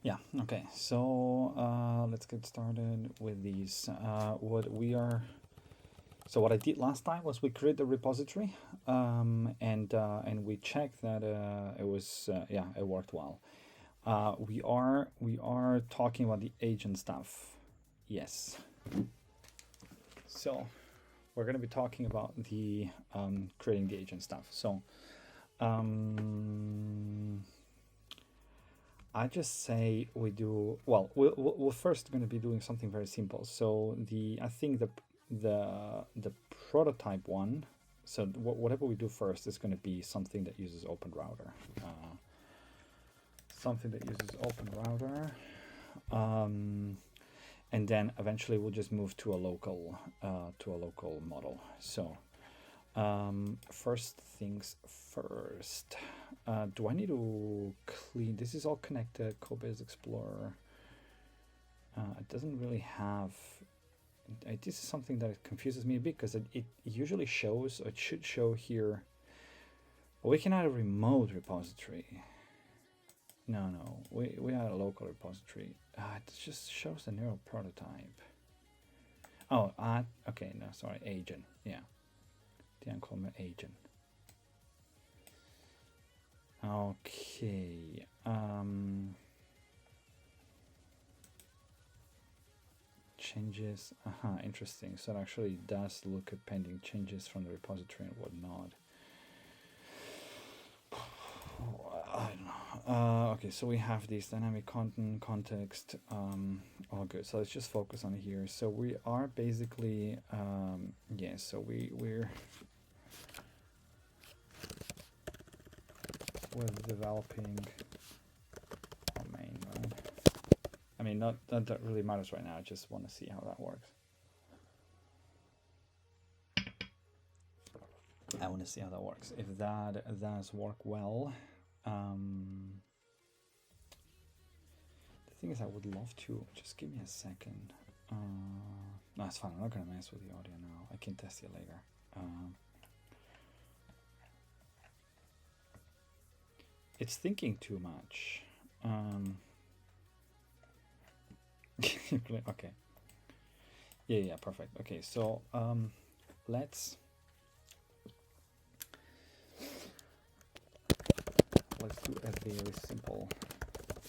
Yeah, okay. So let's get started with these. What I did last time was we created a repository, and we checked that it was yeah, it worked well. We are talking about the agent stuff. Yes. So we're going to be talking about the creating the agent stuff. So um, I just say we do well. We're first going to be doing something very simple. So I think the prototype one. So whatever we do first is going to be something that uses Open Router. Something that uses Open Router, and then eventually we'll just move to a local model. So first things first. Do I need to clean? This is all connected. Codebase Explorer. It doesn't really have. This is something that confuses me a bit because it usually shows, or it should show here. But we can add a remote repository. No, we add a local repository. It just shows the neural prototype. Oh, okay, no, sorry, agent. Yeah, the unclone agent. Okay. Changes. Interesting. So it actually does look at pending changes from the repository and whatnot. I don't know. Okay, so we have this dynamic content, context, all good. So let's just focus on here. So we are basically, yeah, so we're developing our main, right? I mean, not that really matters right now. I just want to see how that works. I want to see how that works. If that does work well, the thing is, I would love to just give me a second. No, it's fine. I'm not gonna mess with the audio now. I can test it later. It's thinking too much. Okay. Yeah, perfect. Okay, so let's do a very simple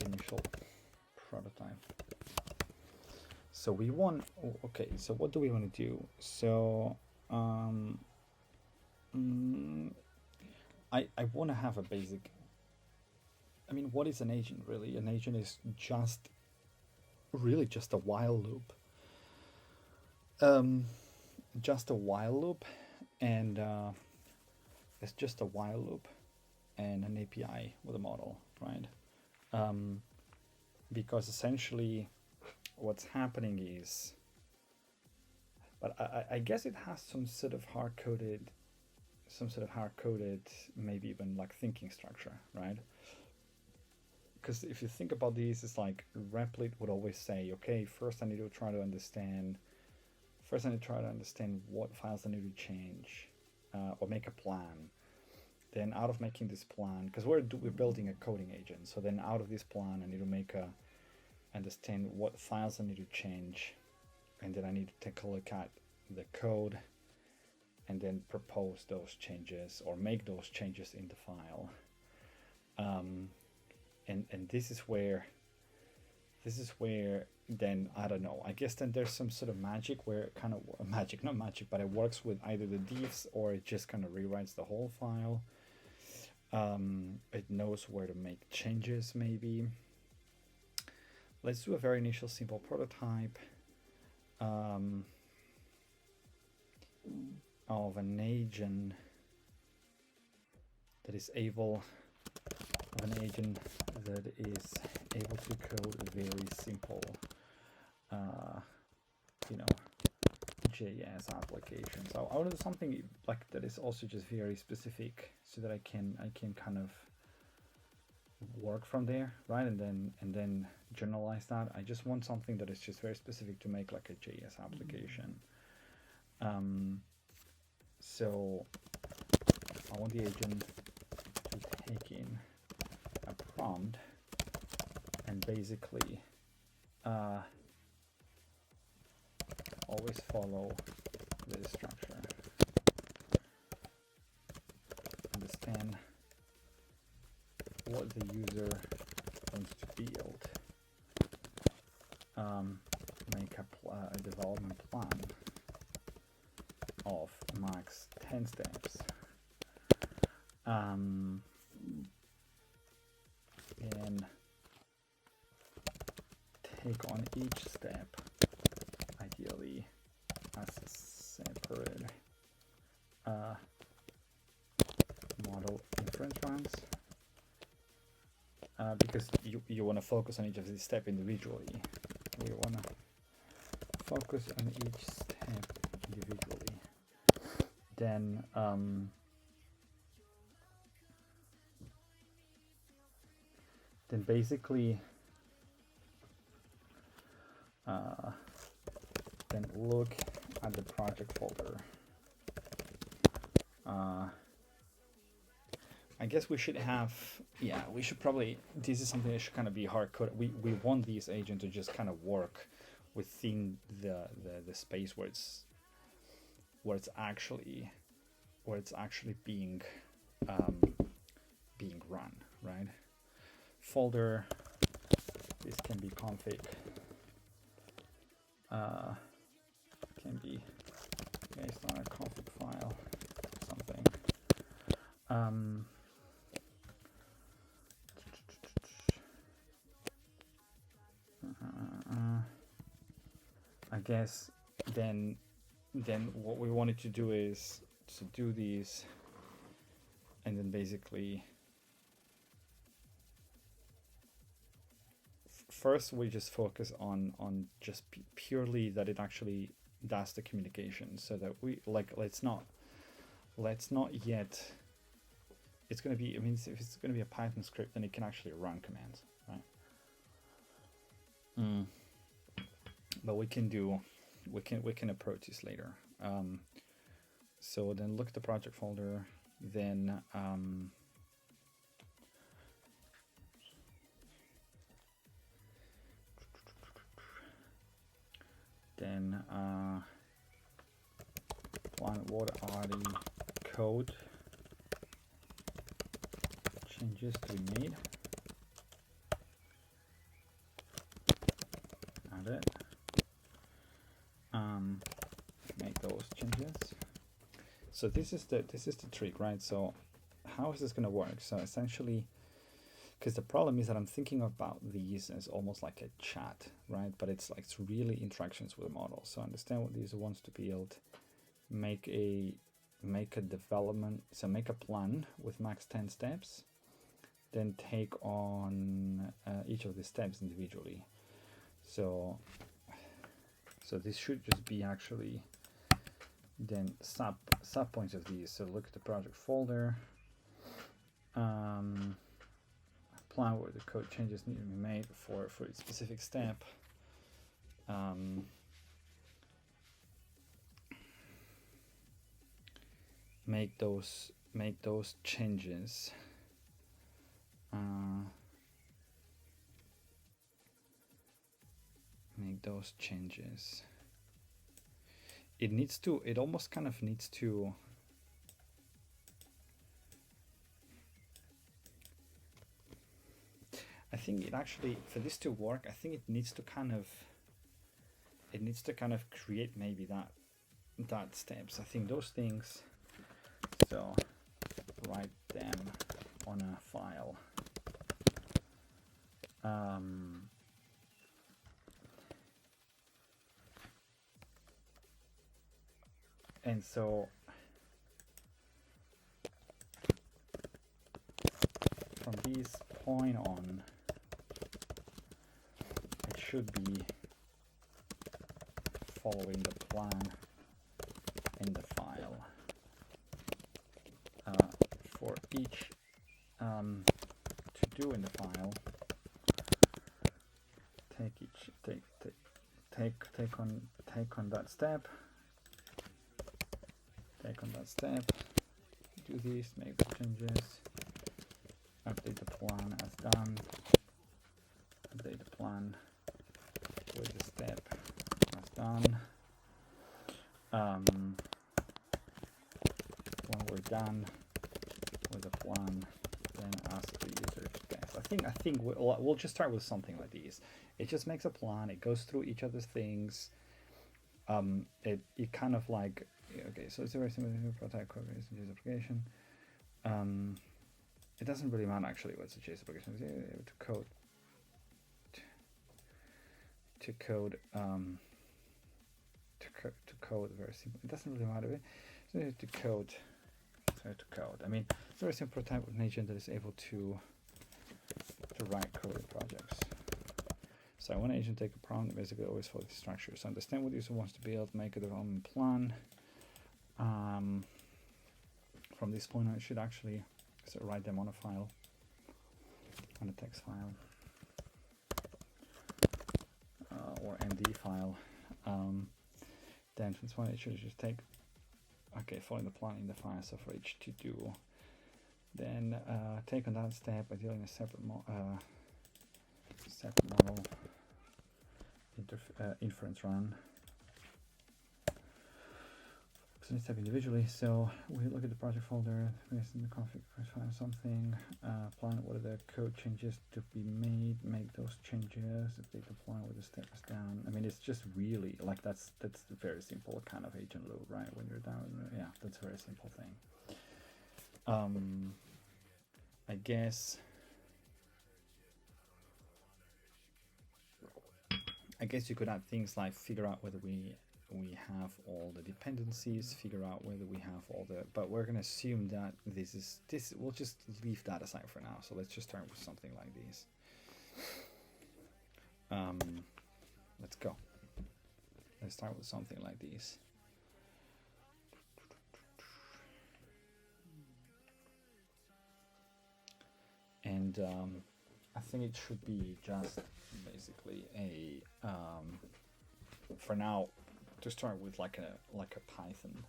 initial prototype. So we want, okay, so what do we want to do? So I want to have a basic, I mean, what is an agent really? An agent is really just a while loop. Just a while loop, and it's just a while loop and an API with a model, right? Because essentially what's happening is, but I guess it has some sort of hard-coded, maybe even like thinking structure, right? Because if you think about these, it's like Replit would always say, okay, first I need to try to understand what files I need to change, or make a plan. Then out of making this plan, because we're building a coding agent, so then out of this plan I need to understand what files I need to change, and then I need to take a look at the code and then propose those changes or make those changes in the file. And this is where then, I don't know, I guess then there's some sort of magic where it kind of, not magic, but it works with either the diffs or it just kind of rewrites the whole file. It knows where to make changes, maybe. Let's do a very initial simple prototype of an agent that is able to code a very simple JS application. So I want to do something like that is also just very specific, so that I can kind of work from there, right? And then generalize that. I just want something that is just very specific to make like a JS application. So I want the agent to take in a prompt and basically always follow this structure. Understand what the user wants to build. Make a development plan of max 10 steps. And take on each step, ideally as separate model inference runs, because you want to focus on each of these steps individually. We want to focus on each step individually. Then basically then look at the project folder. I guess we should have, yeah, we should probably, this is something that should kind of be hard coded. We want these agents to just kind of work within the space where it's actually being run, right? Folder, this can be config, can be based on a config file, something. I guess then what we wanted to do is to do these, and then basically first we just focus on just purely that it actually does the communication, so that we let's not yet, it's going to be, I mean, if it's going to be a Python script, then it can actually run commands, right? But we can approach this later. So then look at the project folder, then plan what are the code changes to be made. Add it. Make those changes. So this is the trick, right? So how is this going to work? So essentially, because the problem is that I'm thinking about these as almost like a chat, right? But it's really interactions with the model. So understand what the user wants to build, make a development, so make a plan with max 10 steps, then take on each of the steps individually. So this should just be actually then sub points of these. So look at the project folder, plan where the code changes need to be made for a specific step. Make those changes. Make those changes. It almost kind of needs to, I think it actually, for this to work, I think it needs to kind of create maybe that steps. I think those things, so write them on a file. And so from this point on, it should be following the plan in the file. For each to do in the file, take on that step. Take on that step, do this, make the changes, update the plan as done, update the plan with the step as done. When we're done with the plan, then ask the user to test. I think we'll just start with something like these. It just makes a plan. It goes through each other's things. It kind of like, okay, so it's a very similar prototype code based on JS application. It doesn't really matter actually what's a JS application. It's able to code very simple. It doesn't really matter. So to code. I mean, it's a very simple type of an agent that is able to write code in projects. So I want an agent to take a prompt, basically always follow the structure. So understand what the user wants to build, make a development plan. From this point on, I should actually write them on a file, on a text file, or MD file. Then from this point, it should just take, okay, following the plan in the file. So for each to do, then take on that step by dealing a separate model inference run. So each step individually. So we look at the project folder, based in the config, find something, plan what are the code changes to be made, make those changes, update the plan with the steps down. I mean, it's just really like that's a very simple kind of agent load, right? When you're down, yeah, that's a very simple thing. I guess you could add things like figure out whether we have all the dependencies, figure out whether we have all the, but we're going to assume that this, we'll just leave that aside for now. So let's just start with something like this. Let's go. Let's start with something like this. And I think it should be just basically a, for now, to start with like a Python.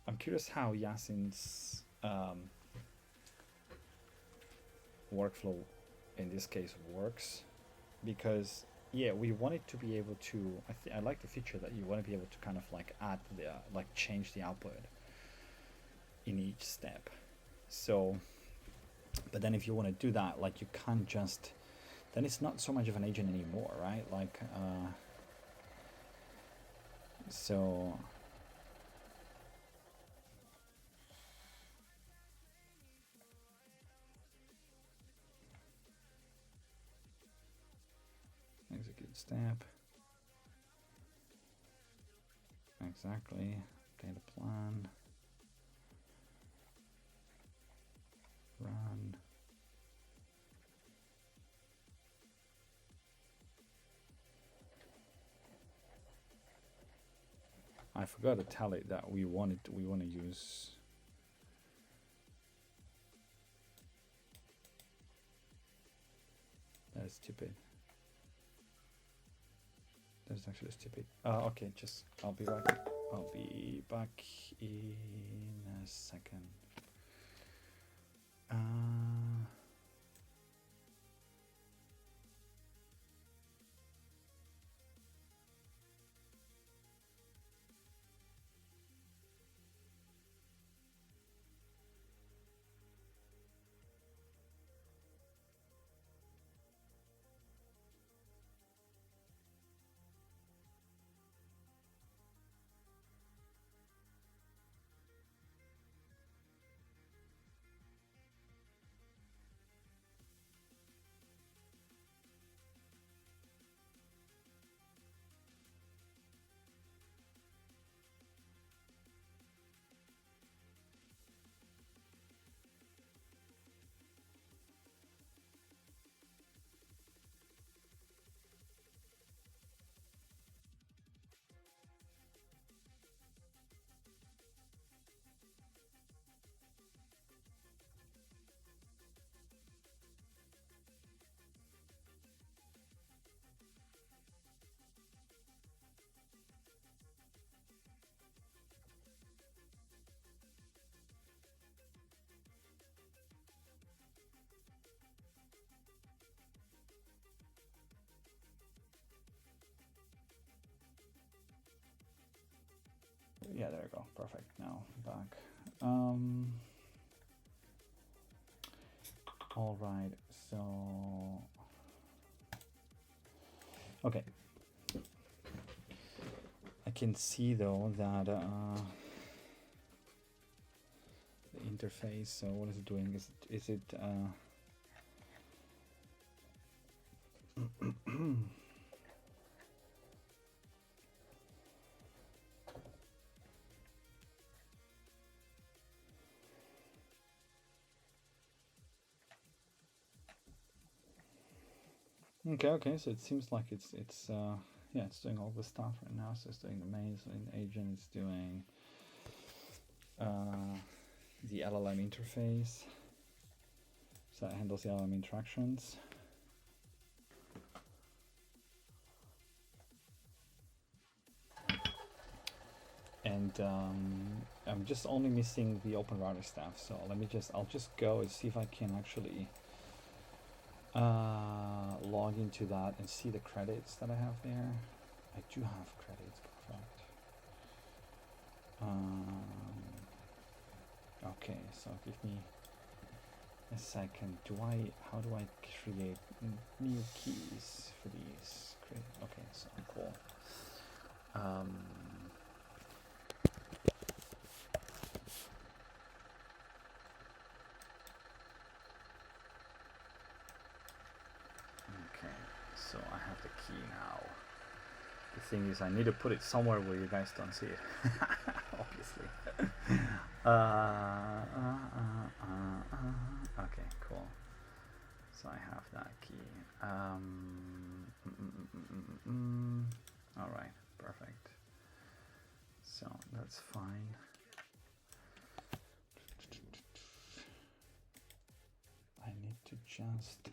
I'm curious how Yasin's workflow in this case works, because yeah, we want it to be able to, I like the feature that you want to be able to kind of like add the, like change the output in each step. So, but then if you want to do that, like you can't just, then it's not so much of an agent anymore, right? Like, so. Execute step. Exactly. Data plan. Run. I forgot to tell it that we want to use. That is stupid. That's actually stupid. Okay, just I'll be back. I'll be back in a second. Yeah, there you go. Perfect. Now back. All right. So, okay. I can see though that the interface. So what is it doing? Is it okay, so it seems like it's yeah, it's doing all the stuff right now. So it's doing the main agent, it's doing the LLM interface, so it handles the LLM interactions. And I'm just only missing the open router stuff. So I'll just go and see if I can actually log into that and see the credits that I have there. I do have credits, perfect. Okay, so give me a second. How do I create new keys for these? Okay, so cool. Okay, so I have the key now. The thing is, I need to put it somewhere where you guys don't see it, obviously. Okay, cool. So I have that key. All right, perfect. So that's fine. I need to just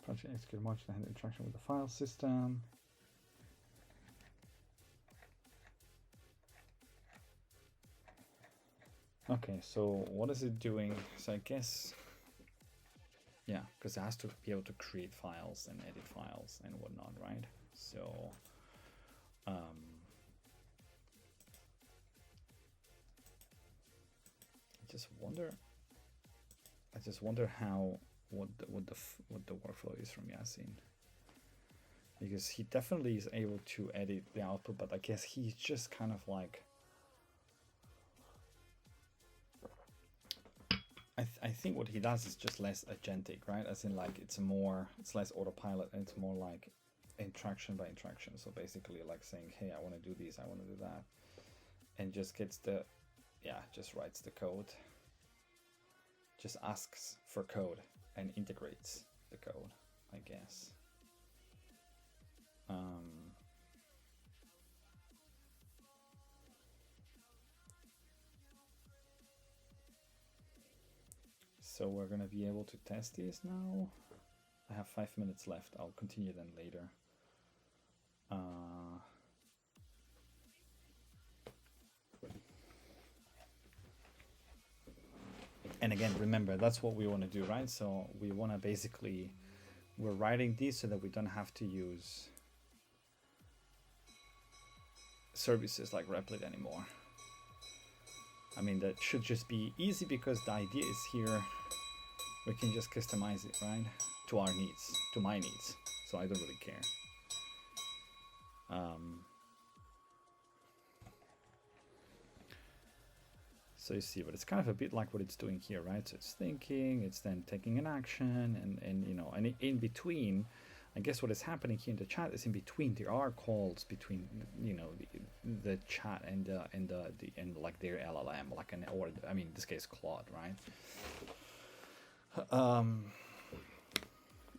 project execute module and interaction with the file system. Okay, so what is it doing? So I guess, yeah, because it has to be able to create files and edit files and whatnot, right? So, I just wonder how what the workflow is from Yasin, because he definitely is able to edit the output, but I guess he's just kind of like. I think what he does is just less agentic, right? As in, like, it's less autopilot, and it's more like interaction by interaction. So basically, like saying, hey, I want to do this, I want to do that, and just gets just writes the code, just asks for code and integrates the code, I guess. So we're gonna be able to test these now. I have 5 minutes left. I'll continue then later. And again, remember, that's what we want to do, right? So we want to we're writing these so that we don't have to use services like Replit anymore. I mean, that should just be easy because the idea is here. We can just customize it, right? To our needs, to my needs. So I don't really care. So you see, but it's kind of a bit like what it's doing here, right? So it's thinking, it's then taking an action, and you know, and in between, I guess what is happening here in the chat is in between there are calls between, you know, the chat and like their LLM, like I mean, in this case Claude, right?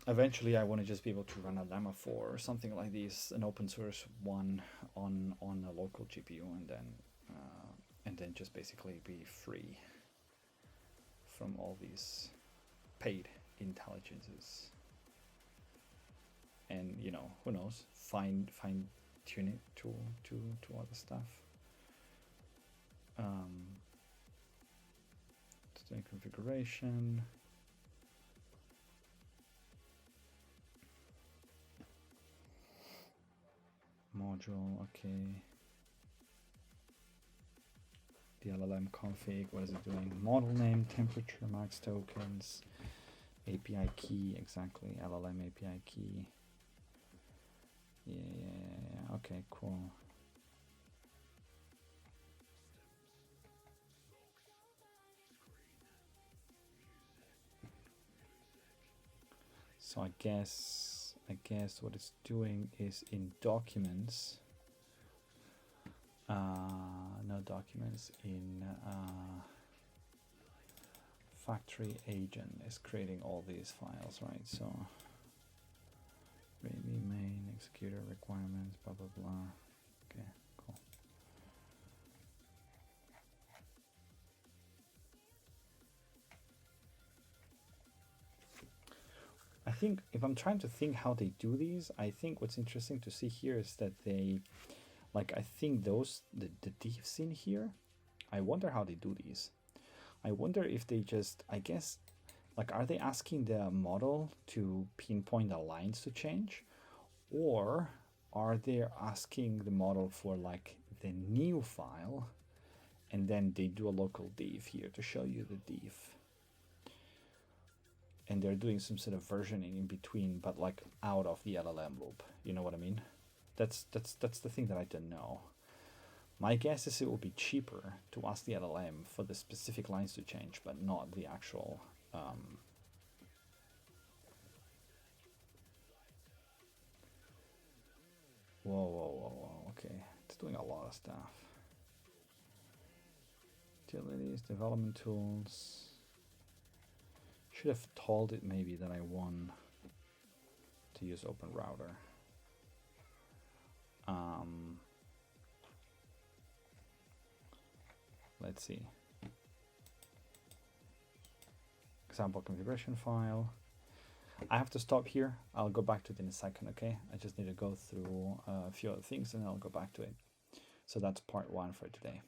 Eventually, I want to just be able to run a Llama 4 or something like this, an open source one on a local GPU, and then just basically be free from all these paid intelligences. And, you know, who knows, fine tune it to other stuff. Doing configuration. Module, okay. the LLM config. What is it doing? Model name, temperature, max tokens, API key, exactly, LLM API key. Yeah, okay, cool. So I guess what it's doing is in documents, no documents, in factory agent is creating all these files, right? So readme main executor requirements, blah blah blah. Okay, cool. I think if I'm trying to think how they do these, I think what's interesting to see here is that they, like, I think those, the diffs in here, I wonder how they do these. I wonder if they just, I guess, like, are they asking the model to pinpoint the lines to change? Or are they asking the model for like the new file and then they do a local diff here to show you the diff? And they're doing some sort of versioning in between, but like out of the LLM loop. You know what I mean? That's the thing that I don't know. My guess is it will be cheaper to ask the LLM for the specific lines to change, but not the actual. Whoa. Okay, it's doing a lot of stuff. Utilities, development tools. Should have told it maybe that I want to use Open Router. Let's see. Example configuration file. I have to stop here. I'll go back to it in a second, okay? I just need to go through a few other things and I'll go back to it. So that's part 1 for today.